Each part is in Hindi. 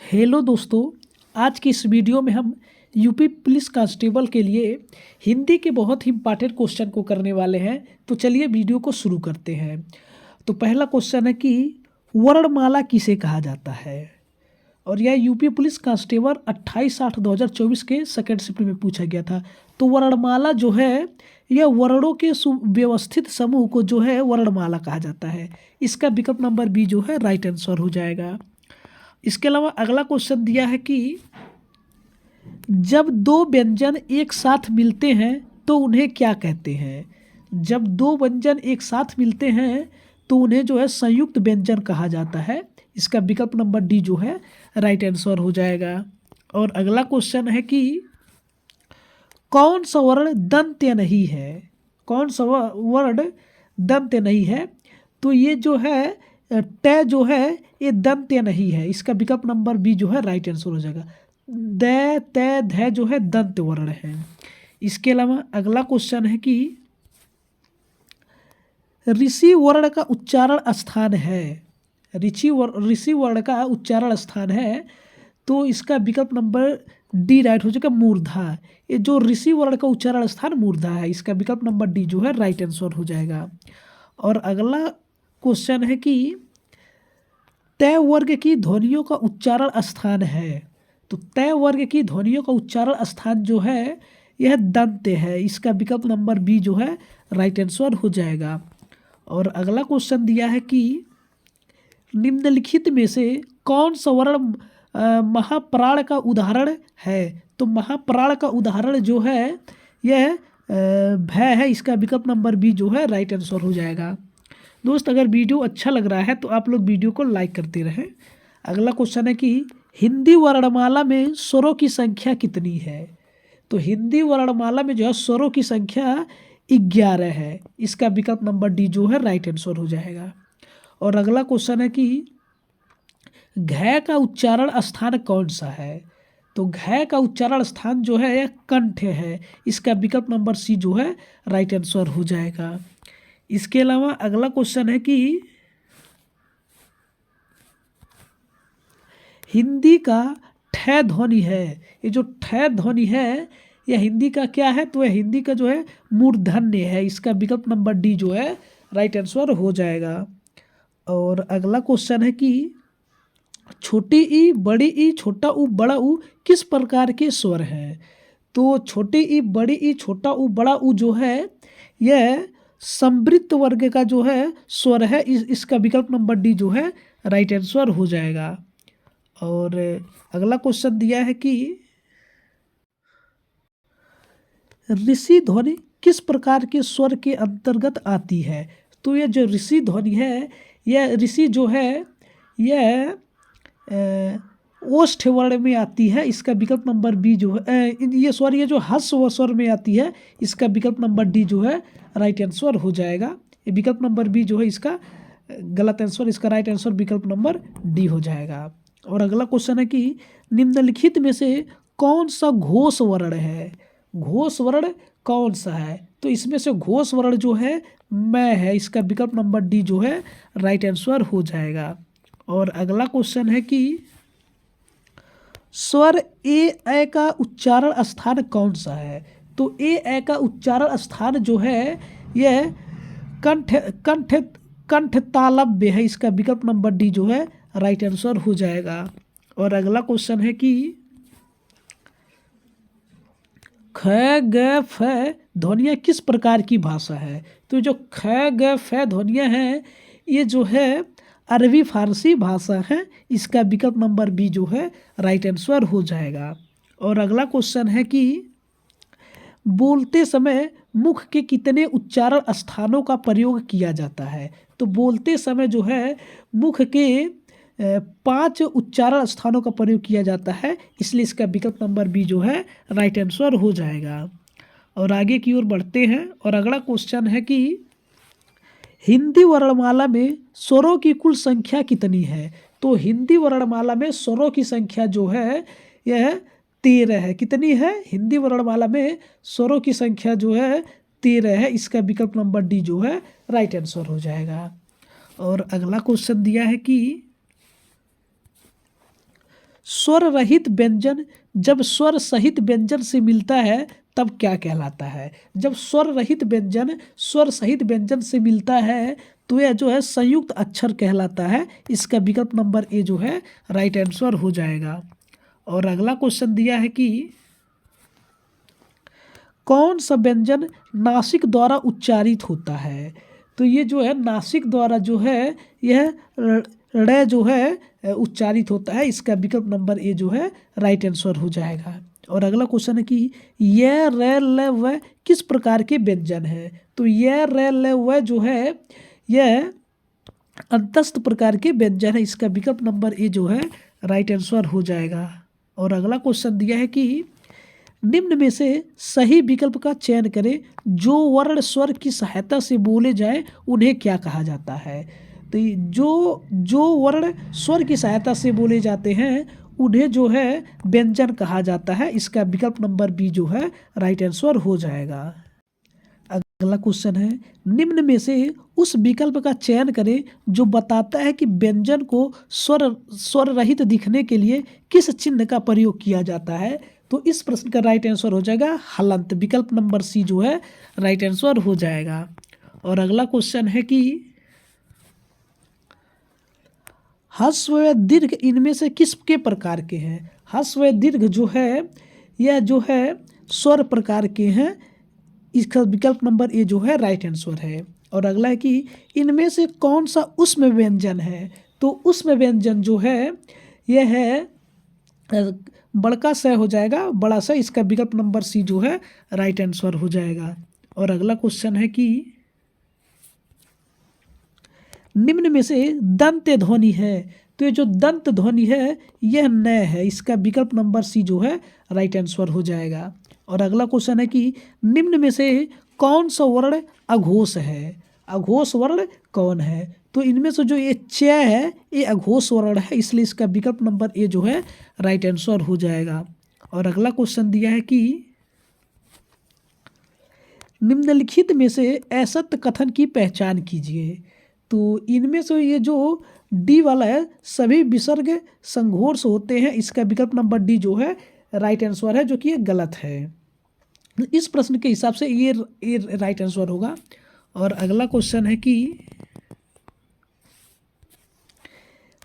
हेलो दोस्तों, आज की इस वीडियो में हम यूपी पुलिस कांस्टेबल के लिए हिंदी के बहुत ही इंपॉर्टेंट क्वेश्चन को करने वाले हैं। तो चलिए वीडियो को शुरू करते हैं। तो पहला क्वेश्चन है कि वर्णमाला किसे कहा जाता है। और यह यूपी पुलिस कांस्टेबल 28/8/2024 के सेकंड शिफ्ट में पूछा गया था। तो वर्णमाला जो है यह वर्णों के सुव्यवस्थित समूह को जो है वर्णमाला कहा जाता है। इसका विकल्प नंबर बी जो है राइट आंसर हो जाएगा। इसके अलावा अगला क्वेश्चन दिया है कि जब दो व्यंजन एक साथ मिलते हैं तो उन्हें क्या कहते हैं। जब दो व्यंजन एक साथ मिलते हैं तो उन्हें जो है संयुक्त व्यंजन कहा जाता है। इसका विकल्प नंबर डी जो है राइट आंसर हो जाएगा। और अगला क्वेश्चन है कि कौन सा वर्ण दंत्य नहीं है। कौन सा वर्ण दंत्य नहीं है। तो ये जो है ट जो है ये दंत्य नहीं है। इसका विकल्प नंबर बी जो है राइट आंसर हो जाएगा। द त ध जो है दंत वर्ण है। इसके अलावा अगला क्वेश्चन है कि ऋषि वर्ण का उच्चारण स्थान है। ऋषि वर्ण का उच्चारण स्थान है। तो इसका विकल्प नंबर डी राइट हो जाएगा मूर्धा। ये जो ऋषि वर्ण का उच्चारण स्थान मूर्धा है। इसका विकल्प नंबर डी जो है राइट आंसर हो जाएगा। और अगला क्वेश्चन है कि तय वर्ग की ध्वनियों का उच्चारण स्थान है। तो तय वर्ग की ध्वनियों का उच्चारण स्थान जो है यह दंत्य है। इसका विकल्प नंबर बी जो है राइट आंसर हो जाएगा। और अगला क्वेश्चन दिया है कि निम्नलिखित में से कौन सा वर्ण महाप्राण का उदाहरण है। तो महाप्राण का उदाहरण जो है यह भय है। इसका विकल्प नंबर बी जो है राइट आंसर हो जाएगा। दोस्त, अगर वीडियो अच्छा लग रहा है तो आप लोग वीडियो को लाइक करते रहें। अगला क्वेश्चन है कि हिंदी वर्णमाला में स्वरों की संख्या कितनी है। तो हिंदी वर्णमाला में जो है स्वरों की संख्या 11 है। इसका विकल्प नंबर डी जो है राइट आंसर हो जाएगा। और अगला क्वेश्चन है कि घ का उच्चारण स्थान कौन सा है। तो घ का उच्चारण स्थान जो है यह कंठ है। इसका विकल्प नंबर सी जो है राइट आंसर हो जाएगा। इसके अलावा अगला क्वेश्चन है कि हिंदी का ठ ध्वनि है। ये जो ठ ध्वनि है यह हिंदी का क्या है। तो यह हिंदी का जो है मूर्धन्य है। इसका विकल्प नंबर डी जो है राइट आंसर हो जाएगा। और अगला क्वेश्चन है कि छोटी ई बड़ी ई छोटा ऊ बड़ा ऊ किस प्रकार के स्वर हैं। तो छोटी ई बड़ी ई छोटा ऊ बड़ा ऊ जो है यह संवृत्त वर्ग का जो है स्वर है। इसका विकल्प नंबर डी जो है राइट आंसर हो जाएगा। और अगला क्वेश्चन दिया है कि ऋषि ध्वनि किस प्रकार के स्वर के अंतर्गत आती है। तो यह जो ऋषि ध्वनि है यह ऋषि जो है यह ओष्ठ वर्ण में आती है। इसका विकल्प नंबर बी जो है ये जो ह्रस्व स्वर में आती है। इसका विकल्प नंबर डी जो है राइट आंसर हो जाएगा। ये विकल्प नंबर बी जो है इसका गलत आंसर। इसका राइट आंसर विकल्प नंबर डी हो जाएगा। और अगला क्वेश्चन है कि निम्नलिखित में से कौन सा घोष वर्ण है। घोष वर्ण कौन सा है। तो इसमें से घोष वर्ण जो है मैं है। इसका विकल्प नंबर डी जो है राइट आंसर हो जाएगा। और अगला क्वेश्चन है कि स्वर ए का उच्चारण स्थान कौन सा है। तो ए का उच्चारण स्थान जो है यह कंठ कंठ कंठ तालव्य है। इसका विकल्प नंबर डी जो है राइट आंसर हो जाएगा। और अगला क्वेश्चन है कि ख ग फ ध्वनियाँ किस प्रकार की भाषा है। तो जो ख ग फ ध्वनियाँ हैं ये जो है अरबी फारसी भाषा है। इसका विकल्प नंबर बी जो है राइट आंसर हो जाएगा। और अगला क्वेश्चन है कि बोलते समय मुख के कितने उच्चारण स्थानों का प्रयोग किया जाता है। तो बोलते समय जो है मुख के 5 उच्चारण स्थानों का प्रयोग किया जाता है। इसलिए इसका विकल्प नंबर बी जो है राइट आंसर हो जाएगा। और आगे की ओर बढ़ते हैं। और अगला क्वेश्चन है कि हिंदी वर्णमाला में स्वरों की कुल संख्या कितनी है। तो हिंदी वर्णमाला में स्वरों की संख्या जो है यह 13 है। कितनी है। हिंदी वर्णमाला में स्वरों की संख्या जो है 13 है। इसका विकल्प नंबर डी जो है राइट आंसर हो जाएगा। और अगला क्वेश्चन दिया है कि स्वर रहित व्यंजन जब स्वर सहित व्यंजन से मिलता है तब क्या कहलाता है? जब स्वर रहित व्यंजन स्वर सहित व्यंजन से मिलता है तो यह जो है संयुक्त अक्षर कहलाता है। इसका विकल्प नंबर ए जो है राइट आंसर हो जाएगा। और अगला क्वेश्चन दिया है कि कौन सा व्यंजन नासिक द्वारा उच्चारित होता है? तो ये जो है नासिक द्वारा जो है यह ड़ जो है उच्चारित होता है। इसका विकल्प नंबर ए जो है राइट आंसर हो जाएगा। और अगला क्वेश्चन है कि यह रे ल व किस प्रकार के व्यंजन है? तो यह रे ल व जो है यह अंतस्थ प्रकार के व्यंजन है। इसका विकल्प नंबर ए जो है राइट आंसर हो जाएगा। और अगला क्वेश्चन दिया है कि निम्न में से सही विकल्प का चयन करें। जो वर्ण स्वर की सहायता से बोले जाए उन्हें क्या कहा जाता है? तो जो वर्ण स्वर की सहायता से बोले जाते हैं उन्हें जो है व्यंजन कहा जाता है। इसका विकल्प नंबर बी जो है राइट आंसर हो जाएगा। अगला क्वेश्चन है निम्न में से उस विकल्प का चयन करें जो बताता है कि व्यंजन को स्वर रहित दिखने के लिए किस चिन्ह का प्रयोग किया जाता है। तो इस प्रश्न का राइट आंसर हो जाएगा हलंत। विकल्प नंबर सी जो है राइट आंसर हो जाएगा। और अगला क्वेश्चन है कि ह्रस्व व दीर्घ इनमें से किसके प्रकार के हैं? ह्रस्व व दीर्घ जो है यह जो है स्वर प्रकार के हैं। इसका विकल्प नंबर ए जो है राइट आंसर है। और अगला है कि इनमें से कौन सा उष्म व्यंजन है? तो उष्म व्यंजन जो है यह है बड़का स हो जाएगा, बड़ा सा। इसका विकल्प नंबर सी जो है राइट आंसर हो जाएगा। और अगला क्वेश्चन है कि निम्न में से दंत ध्वनि है। तो ये जो दंत ध्वनि है यह न है। इसका विकल्प नंबर सी जो है राइट आंसर हो जाएगा। और अगला क्वेश्चन है कि निम्न में से कौन सा वर्ण अघोष है? अघोष वर्ण कौन है? तो इनमें से जो ये च है ये अघोष वर्ण है। इसलिए इसका विकल्प नंबर ए जो है राइट आंसर हो जाएगा। और अगला क्वेश्चन दिया है कि निम्नलिखित में से असत्य कथन की पहचान कीजिए। तो इनमें से ये जो डी वाला है सभी विसर्ग संघोष होते हैं। इसका विकल्प नंबर डी जो है राइट आंसर है, जो कि ये गलत है। इस प्रश्न के हिसाब से ये राइट आंसर होगा। और अगला क्वेश्चन है कि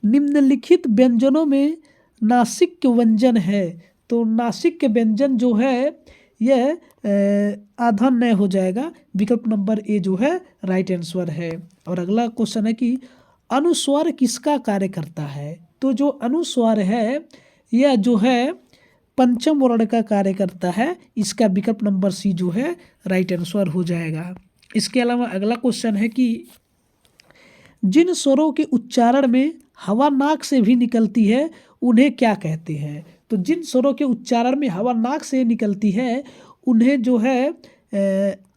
निम्नलिखित व्यंजनों में नासिक व्यंजन है। तो नासिक के व्यंजन जो है यह आधा न हो जाएगा। विकल्प नंबर ए जो है राइट आंसर है। और अगला क्वेश्चन है कि अनुस्वार किसका कार्य करता है? तो जो अनुस्वार है यह जो है पंचम वर्ण का कार्य करता है। इसका विकल्प नंबर सी जो है राइट आंसर हो जाएगा। इसके अलावा अगला क्वेश्चन है कि जिन स्वरों के उच्चारण में हवा नाक से भी निकलती है उन्हें क्या कहते हैं? तो जिन स्वरों के उच्चारण में हवा नाक से निकलती है उन्हें जो है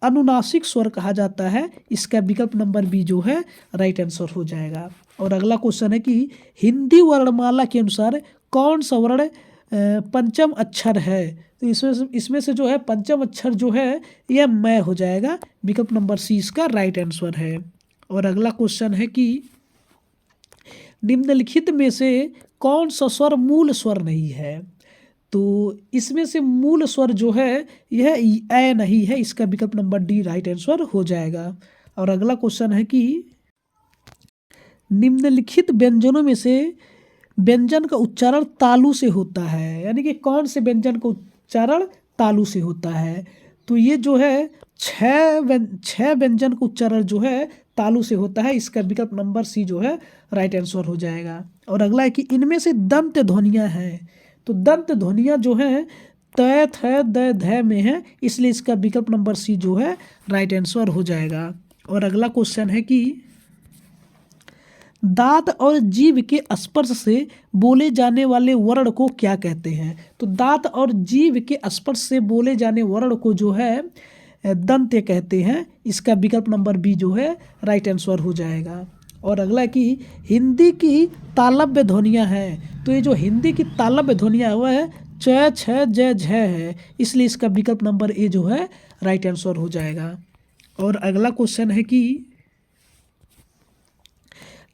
अनुनासिक स्वर कहा जाता है। इसका विकल्प नंबर बी जो है राइट आंसर हो जाएगा। और अगला क्वेश्चन है कि हिंदी वर्णमाला के अनुसार कौन सा वर्ण पंचम अक्षर है? तो इसमें से जो है पंचम अक्षर जो है यह मैं हो जाएगा। विकल्प नंबर सी इसका राइट आंसर है। और अगला क्वेश्चन है कि निम्नलिखित में से कौन सा स्वर मूल स्वर नहीं है? तो इसमें से मूल स्वर जो है यह ए नहीं है। इसका विकल्प नंबर डी राइट आंसर हो जाएगा। और अगला क्वेश्चन है कि निम्नलिखित व्यंजनों में से व्यंजन का उच्चारण तालु से होता है, यानी कि कौन से व्यंजन का उच्चारण तालु से होता है? तो ये जो है छह व्यंजन का उच्चारण जो है तालु से होता है। इसका विकल्प नंबर सी जो है राइट आंसर हो जाएगा। और अगला है कि इनमें से दंत ध्वनियाँ हैं। तो दंत ध्वनियाँ जो हैं त थ द ध में है। इसलिए इसका विकल्प नंबर सी जो है राइट आंसर हो जाएगा। और अगला क्वेश्चन है कि दांत और जीभ के स्पर्श से बोले जाने वाले वर्ण को क्या कहते हैं? तो दांत और जीभ के स्पर्श से बोले जाने वर्ण को जो है दंत कहते हैं। इसका विकल्प नंबर बी जो है राइट आंसर हो जाएगा। और अगला है कि हिंदी की तालव्य ध्वनियाँ हैं। तो ये जो हिंदी की तालव्य ध्वनियाँ हुआ है च छ ज झ है। इसलिए इसका विकल्प नंबर ए जो है राइट आंसर हो जाएगा। और अगला क्वेश्चन है कि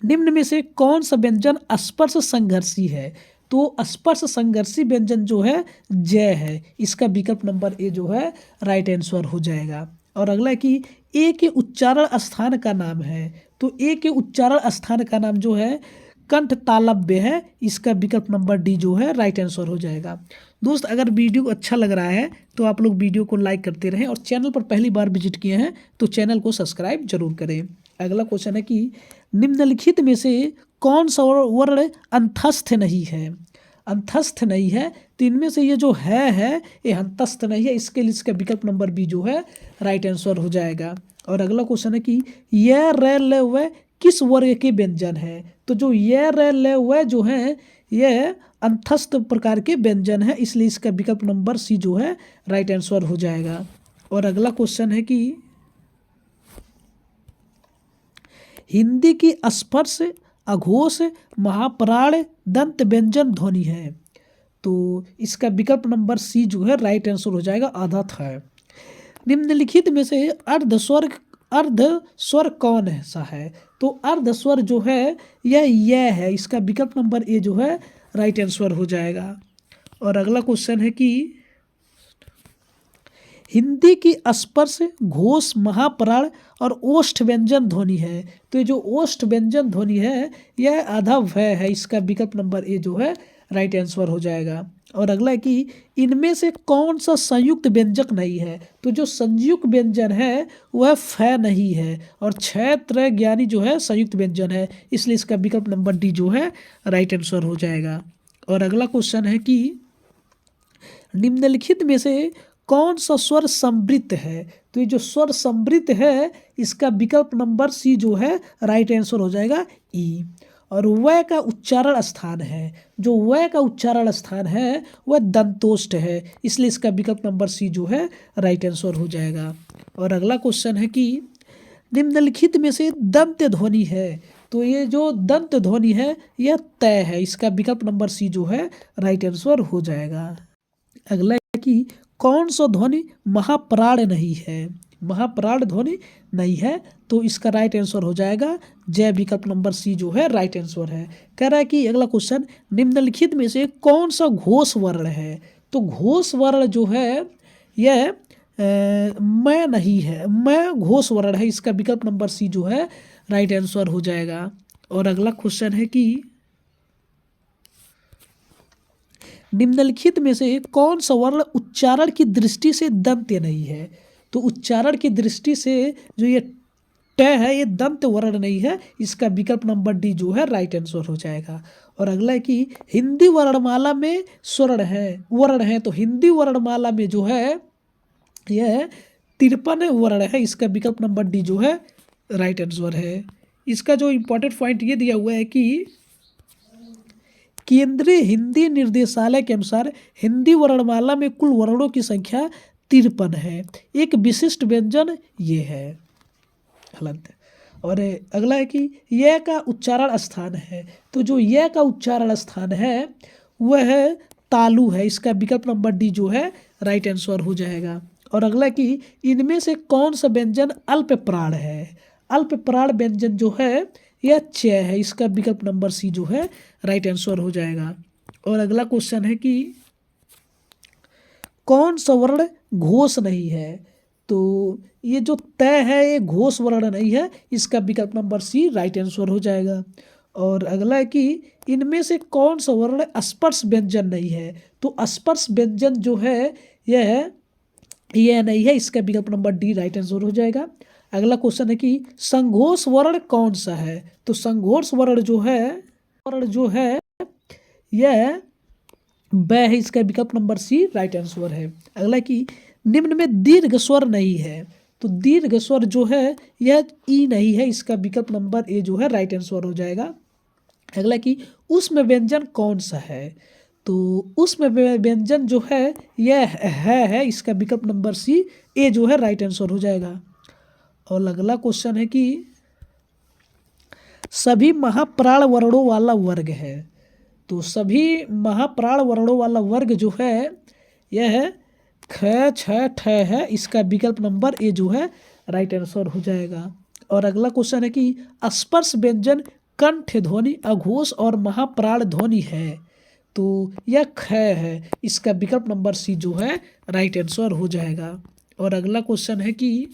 निम्न में से कौन सा व्यंजन स्पर्श संघर्षी है? तो स्पर्श संघर्षी व्यंजन जो है जय है, इसका विकल्प नंबर ए जो है राइट आंसर हो जाएगा। और अगला है कि ए के उच्चारण स्थान का नाम है, तो ए के उच्चारण स्थान का नाम जो है कंठ तालव्य है, इसका विकल्प नंबर डी जो है राइट आंसर हो जाएगा। दोस्त अगर वीडियो अच्छा लग रहा है तो आप लोग वीडियो को लाइक करते रहें और चैनल पर पहली बार विजिट किए हैं तो चैनल को सब्सक्राइब जरूर करें। अगला क्वेश्चन है कि निम्नलिखित में से कौन सा वर्ण अंतस्थ नहीं है? अंतस्थ नहीं है तो इनमें से ये जो है ये अंतस्थ नहीं है, इसके लिए इसका विकल्प नंबर बी जो है राइट आंसर हो जाएगा। और अगला क्वेश्चन है कि यह रे ले वे किस वर्ग के व्यंजन है? तो जो ये रे ले वे जो है यह अंतस्थ प्रकार के व्यंजन है, इसलिए इसका विकल्प नंबर सी जो है राइट आंसर हो जाएगा। और अगला क्वेश्चन है कि हिंदी की स्पर्श अघोष महाप्राण दंत व्यंजन ध्वनि है, तो इसका विकल्प नंबर सी जो है राइट आंसर हो जाएगा, आधा था। निम्नलिखित में से अर्ध स्वर कौन सा है? तो अर्ध स्वर जो है यह है, इसका विकल्प नंबर ए जो है राइट आंसर हो जाएगा। और अगला क्वेश्चन है कि हिंदी की स्पर्श घोष महाप्राण और ओष्ठ व्यंजन ध्वनि है, तो ये जो ओष्ठ व्यंजन ध्वनि है यह आधा भय है, इसका विकल्प नंबर ए जो है राइट आंसर हो जाएगा। और अगला है कि इनमें से कौन सा संयुक्त व्यंजक नहीं है? तो जो संयुक्त व्यंजन है वह फ नहीं है और क्षेत्र ज्ञानी जो है संयुक्त व्यंजन है, इसलिए इसका विकल्प नंबर डी जो है राइट आंसर हो जाएगा। और अगला क्वेश्चन है कि निम्नलिखित में से कौन सा स्वर समृद्ध है? तो ये जो स्वर समृद्ध है इसका विकल्प नंबर सी जो है राइट आंसर हो जाएगा ई। और वह का उच्चारण स्थान है, जो वह का उच्चारण स्थान है वह दंतोष्ठ है, इसलिए इसका विकल्प नंबर सी जो है राइट आंसर हो जाएगा। और अगला क्वेश्चन है कि निम्नलिखित में से दंत ध्वनि है, तो ये जो दंत ध्वनि है यह तय है, इसका विकल्प नंबर सी जो है राइट आंसर हो जाएगा। अगला है कि कौन सा ध्वनि महाप्राण नहीं है? महाप्राण ध्वनि नहीं है, तो इसका राइट आंसर हो जाएगा जय, विकल्प नंबर सी जो है राइट आंसर है। कह रहा है कि अगला क्वेश्चन निम्नलिखित में से कौन सा घोष वर्ण है? तो घोष वर्ण जो है यह मैं नहीं है, मैं घोष वर्ण है, इसका विकल्प नंबर सी जो है राइट आंसर हो जाएगा। और अगला क्वेश्चन है कि निम्नलिखित में से कौन सा वर्ण उच्चारण की दृष्टि से दंत्य नहीं है? तो उच्चारण की दृष्टि से जो ये ट है ये दंत वर्ण नहीं है, इसका विकल्प नंबर डी जो है राइट आंसर हो जाएगा। और अगला है कि हिंदी वर्णमाला में वर्ण है, तो हिंदी वर्णमाला में जो है यह 53 वर्ण है, इसका विकल्प नंबर डी जो है राइट आंसर है। इसका जो इम्पोर्टेंट पॉइंट ये दिया हुआ है कि केंद्रीय हिंदी निर्देशालय के अनुसार हिंदी वर्णमाला में कुल वर्णों की संख्या 53 है, एक विशिष्ट व्यंजन ये है हलंत। और अगला है कि यह का उच्चारण स्थान है, तो जो यह का उच्चारण स्थान है वह है तालु है, इसका विकल्प नंबर डी जो है राइट आंसर हो जाएगा। और अगला है कि इनमें से कौन सा व्यंजन अल्प प्राण है? अल्प प्राण व्यंजन जो है यह च है, इसका विकल्प नंबर सी जो है राइट आंसर हो जाएगा। और अगला क्वेश्चन है कि कौन सा वर्ण घोष नहीं है? तो ये जो तय है ये घोष वर्ण नहीं है, इसका विकल्प नंबर सी राइट आंसर हो जाएगा। और अगला है कि इनमें से कौन सा वर्ण स्पर्श व्यंजन नहीं है? तो स्पर्श व्यंजन जो है यह नहीं है, इसका विकल्प नंबर डी राइट आंसर हो जाएगा। अगला क्वेश्चन है कि संघोष वर्ण कौन सा है? तो संघोष वर्ण जो है यह ब है, इसका विकल्प नंबर सी राइट आंसर है। अगला कि निम्न में दीर्घ स्वर नहीं है, तो दीर्घ स्वर जो है यह ई नहीं है, इसका विकल्प नंबर ए जो है राइट आंसर हो जाएगा। अगला कि उसमें व्यंजन कौन सा है? तो उसमें व्यंजन जो है यह है, इसका विकल्प नंबर सी ए जो है राइट आंसर हो जाएगा। और अगला क्वेश्चन है कि सभी महाप्राण वर्णों वाला वर्ग है, तो सभी महाप्राण वर्णों वाला वर्ग जो है यह ख छ ठ है, इसका विकल्प नंबर ए जो है राइट आंसर हो जाएगा। और अगला क्वेश्चन है कि स्पर्श व्यंजन कंठ ध्वनि अघोष और महाप्राण ध्वनि है, तो यह ख है, इसका विकल्प नंबर सी जो है राइट आंसर हो जाएगा। और अगला क्वेश्चन है कि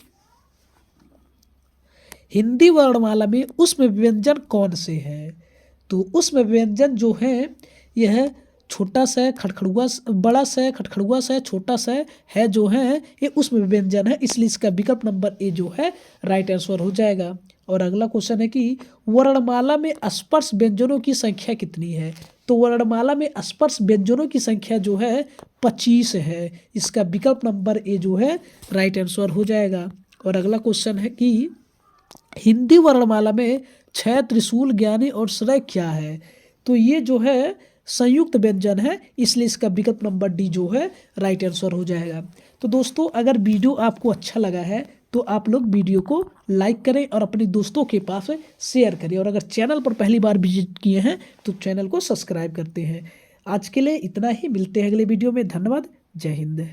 हिंदी वर्णमाला में उसमें व्यंजन कौन से हैं? तो उसमें व्यंजन जो है यह छोटा सा खड़खड़ुआ बड़ा सा खड़खड़ुआ सा छोटा सा है जो है ये उसमें व्यंजन है, इसलिए इसका विकल्प नंबर ए जो है राइट आंसर हो जाएगा। और अगला क्वेश्चन है कि वर्णमाला में स्पर्श व्यंजनों की संख्या कितनी है? तो वर्णमाला में स्पर्श व्यंजनों की संख्या जो है 25 है, इसका विकल्प नंबर ए जो है राइट आंसर हो जाएगा। और अगला क्वेश्चन है कि हिंदी वर्णमाला में छह त्रिशूल ज्ञानी और श्रेय क्या है? तो ये जो है संयुक्त व्यंजन है, इसलिए इसका विकल्प नंबर डी जो है राइट आंसर हो जाएगा। तो दोस्तों अगर वीडियो आपको अच्छा लगा है तो आप लोग वीडियो को लाइक करें और अपने दोस्तों के पास शेयर करें, और अगर चैनल पर पहली बार विजिट किए हैं तो चैनल को सब्सक्राइब करते हैं। आज के लिए इतना ही, मिलते हैं अगले वीडियो में। धन्यवाद। जय हिंद।